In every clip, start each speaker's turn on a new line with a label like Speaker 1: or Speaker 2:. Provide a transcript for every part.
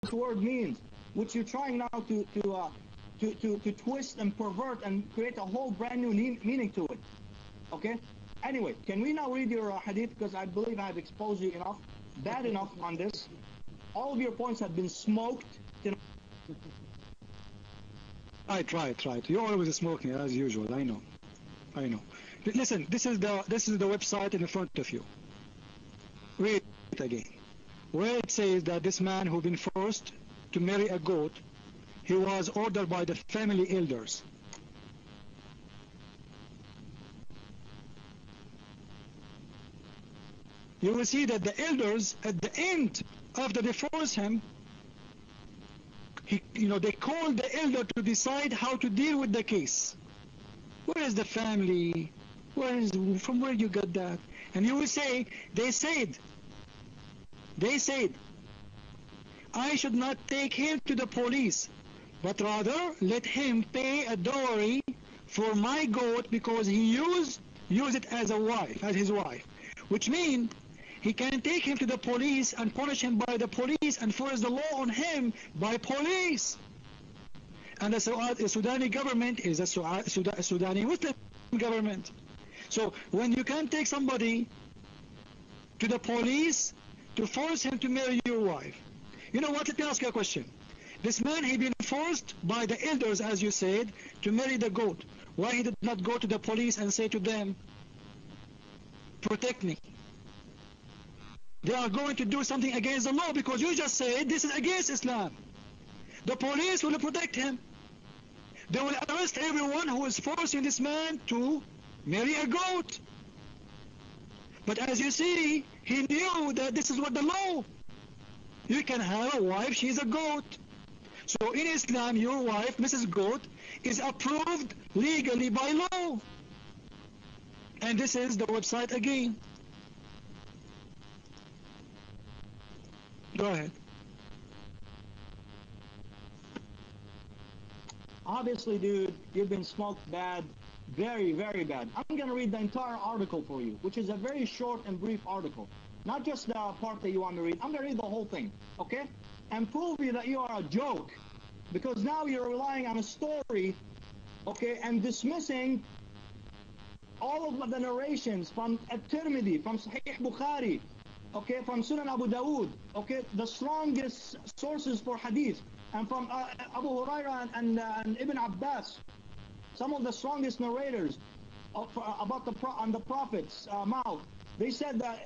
Speaker 1: this word means, which you're trying now to twist and pervert and create a whole brand new meaning to it. Okay? Anyway, can we now read your hadith, because I believe I have exposed you enough, bad enough on this. All of your points have been smoked.
Speaker 2: Right. You're always smoking as usual. I know. Listen, this is the website in front of you. Read it again. Where it says that this man who been forced to marry a goat, he was ordered by the family elders. You will see that the elders at the end after they force him, they call the elder to decide how to deal with the case. Where is the family? From where you got that? And you will say, they said, I should not take him to the police, but rather let him pay a dowry for my goat because he use it as his wife. Which means he can take him to the police and punish him by the police and force the law on him by police. And the Sudani government is a Sudani Muslim government. So when you can take somebody to the police to force him to marry your wife, you know what? Let me ask you a question. This man, he been forced by the elders, as you said, to marry the goat. Why he did not go to the police and say to them, protect me? They are going to do something against the law because you just said this is against Islam. The police will protect him. They will arrest everyone who is forcing this man to marry a goat. But as you see, he knew that this is what the law. You can have a wife, she's a goat. So in Islam, your wife, Mrs. Goat, is approved legally by law. And this is the website again. Go ahead.
Speaker 1: Obviously, dude, you've been smoked bad. Very, very bad. I'm going to read the entire article for you, which is a very short and brief article. Not just the part that you want to read. I'm going to read the whole thing, okay? And prove you that you are a joke. Because now you're relying on a story, okay, and dismissing all of the narrations from At-Tirmidhi, from Sahih Bukhari, okay, from Sunan Abu Dawood, okay, the strongest sources for hadith, and from Abu Hurairah and Ibn Abbas, some of the strongest narrators about the Prophet's mouth. He said that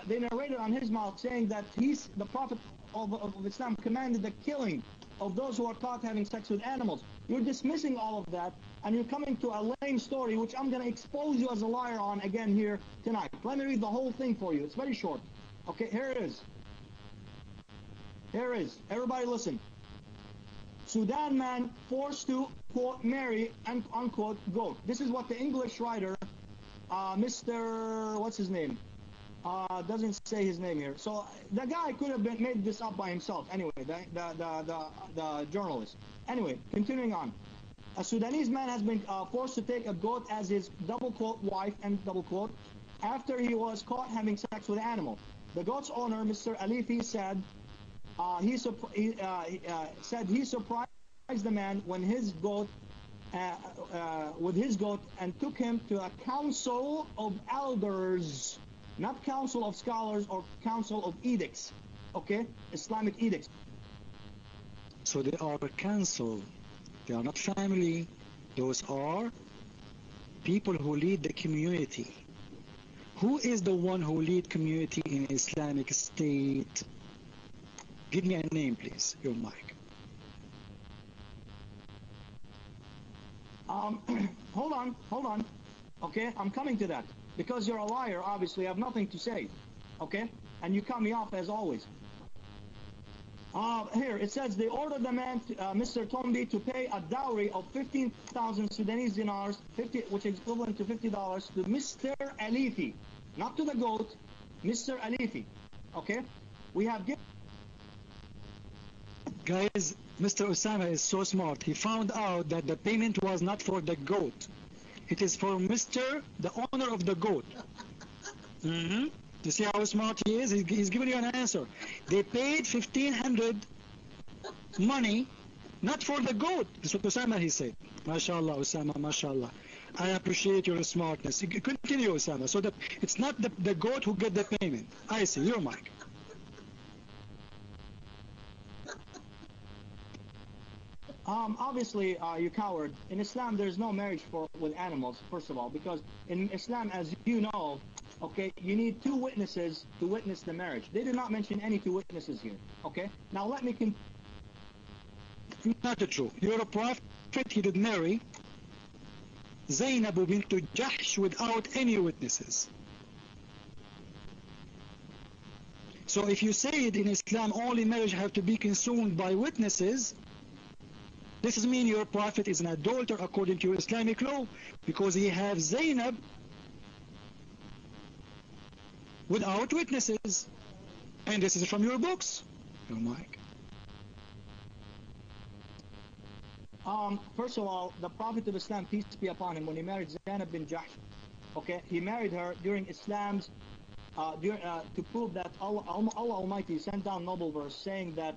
Speaker 1: they narrated on his mouth saying that the Prophet of Islam commanded the killing of those who are caught having sex with animals. You're dismissing all of that, and you're coming to a lame story, which I'm going to expose you as a liar on again here tonight. Let me read the whole thing for you. It's very short. Okay, here it is. Here it is. Everybody listen. Sudan man forced to, quote, marry, unquote, goat. This is what the English writer, Mr. what's his name? Doesn't say his name here. So the guy could have made this up by himself. Anyway, the journalist. Anyway, continuing on. A Sudanese man has been forced to take a goat as his double quote wife and double quote after he was caught having sex with an animal. The goat's owner, Mr. Alifi, said he surprised the man when his goat with his goat and took him to a council of elders. Not council of scholars or council of edicts, okay? Islamic edicts.
Speaker 2: So they are a council. They are not family. Those are people who lead the community. Who is the one who lead community in Islamic State? Give me a name, please. Your mic.
Speaker 1: Hold on. Okay, I'm coming to that. Because you're a liar, obviously, I have nothing to say. Okay? And you cut me off as always. Here, it says they ordered the man, Mr. Tombi, to pay a dowry of 15,000 Sudanese dinars, which is equivalent to $50, to Mr. Alifi. Not to the goat, Mr. Alifi. Okay? We have given...
Speaker 2: Guys, Mr. Osama is so smart. He found out that the payment was not for the goat. It is for Mr. the owner of the goat. You see how smart he is? He's giving you an answer. They paid 1,500 money, not for the goat. That's what Osama he said. MashaAllah, Osama, MashaAllah. I appreciate your smartness. Continue, Osama. So that it's not the goat who get the payment. I see. Your mic.
Speaker 1: Obviously, you coward. In Islam, there's no marriage with animals, first of all, because in Islam, as you know, okay, you need 2 witnesses to witness the marriage. They did not mention any 2 witnesses here, okay? Now let me
Speaker 2: Not true. You're a prophet. He did marry Zainab bint Jahsh without any witnesses. So if you say it in Islam, only marriage have to be consumed by witnesses, this is mean your prophet is an adulterer according to your Islamic law, because he has Zainab without witnesses. And this is from your books. Your mic.
Speaker 1: First of all, the Prophet of Islam, peace be upon him, when he married Zainab bin Jahsh, okay, he married her during Islam's, to prove that Allah Almighty sent down noble verse saying that,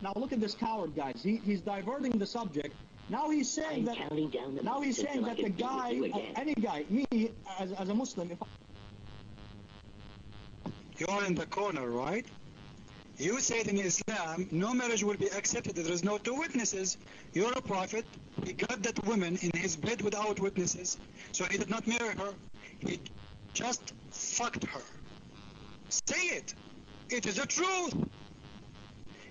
Speaker 1: now look at this coward, guys. He's diverting the subject. Now he's saying that the guy, any guy, me as a Muslim, if
Speaker 2: you're in the corner, right? You said in Islam, no marriage will be accepted if there is no 2 witnesses. You're a prophet. He got that woman in his bed without witnesses. So he did not marry her. He just fucked her. Say it. It is the truth.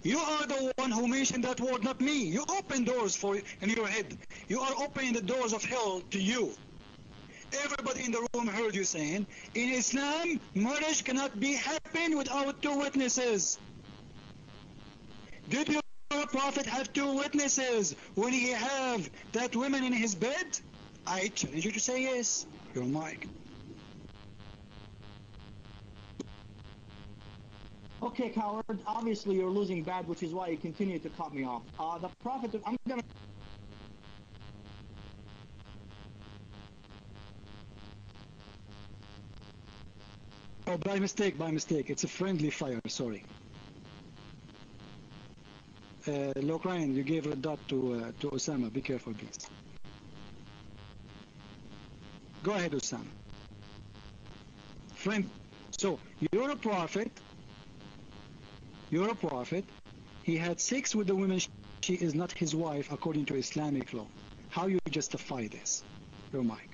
Speaker 2: You are the one who mentioned that word, not me. You open doors in your head. You are opening the doors of hell to you. Everybody in the room heard you saying, in Islam, marriage cannot be happen without 2 witnesses. Did your prophet have 2 witnesses when he have that woman in his bed? I challenge you to say yes. Your mic.
Speaker 1: Okay, coward, obviously you're losing bad, which is why you continue to cut me off. The Prophet, I'm gonna...
Speaker 2: Oh, by mistake. It's a friendly fire, sorry. Lokrain, you gave a dot to Osama. Be careful, please. Go ahead, Osama. Friend, so you're a prophet. He had sex with the woman. She is not his wife according to Islamic law. How you justify this? Your mic.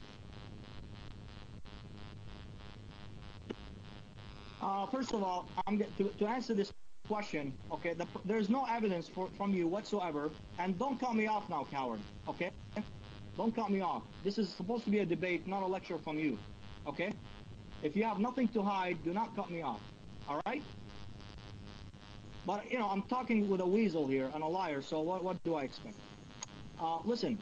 Speaker 1: First of all, to answer this question, okay, there's no evidence from you whatsoever, and don't cut me off now, coward, okay? Don't cut me off. This is supposed to be a debate, not a lecture from you, okay? If you have nothing to hide, do not cut me off, all right? But, you know, I'm talking with a weasel here and a liar, so what do I expect? Listen,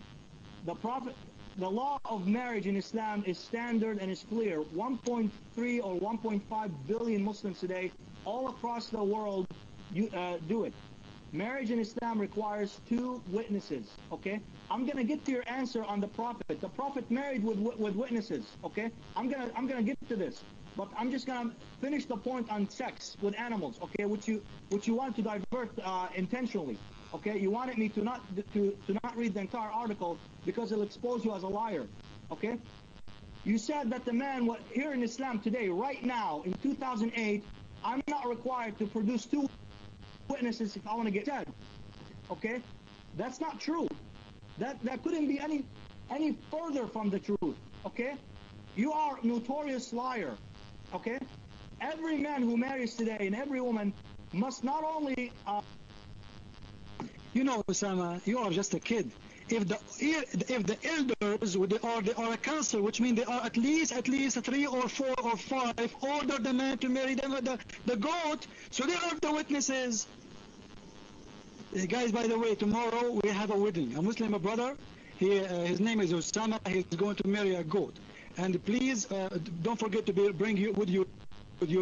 Speaker 1: the law of marriage in Islam is standard and is clear. 1.3 or 1.5 billion Muslims today, all across the world, do it. Marriage in Islam requires 2 witnesses, okay? I'm gonna get to your answer on the Prophet. The Prophet married with witnesses, okay? I'm gonna get to this, but I'm just gonna finish the point on sex with animals, okay? Which you want to divert intentionally. Okay, you wanted me to not read the entire article because it'll expose you as a liar. Okay, you said that the man here in Islam today, right now in 2008, I'm not required to produce 2 witnesses if I want to get dead. Okay, that's not true. That couldn't be any further from the truth. Okay, you are a notorious liar. Okay, every man who marries today and every woman must not only
Speaker 2: you know, Osama, you are just a kid. If the elders they are a council, which means they are at least 3 or 4 or 5, order the man to marry the goat, so they are the witnesses. Guys, by the way, tomorrow we have a wedding. A Muslim brother, his name is Osama. He's going to marry a goat, and please don't forget to bring you with your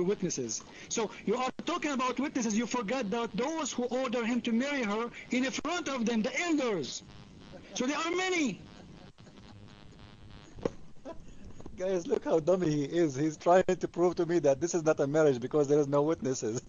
Speaker 2: witnesses. So you are talking about witnesses. You forgot that those who order him to marry her in front of them, the elders. So there are many.
Speaker 3: Guys, look how dumb he is. He's trying to prove to me that this is not a marriage because there is no witnesses.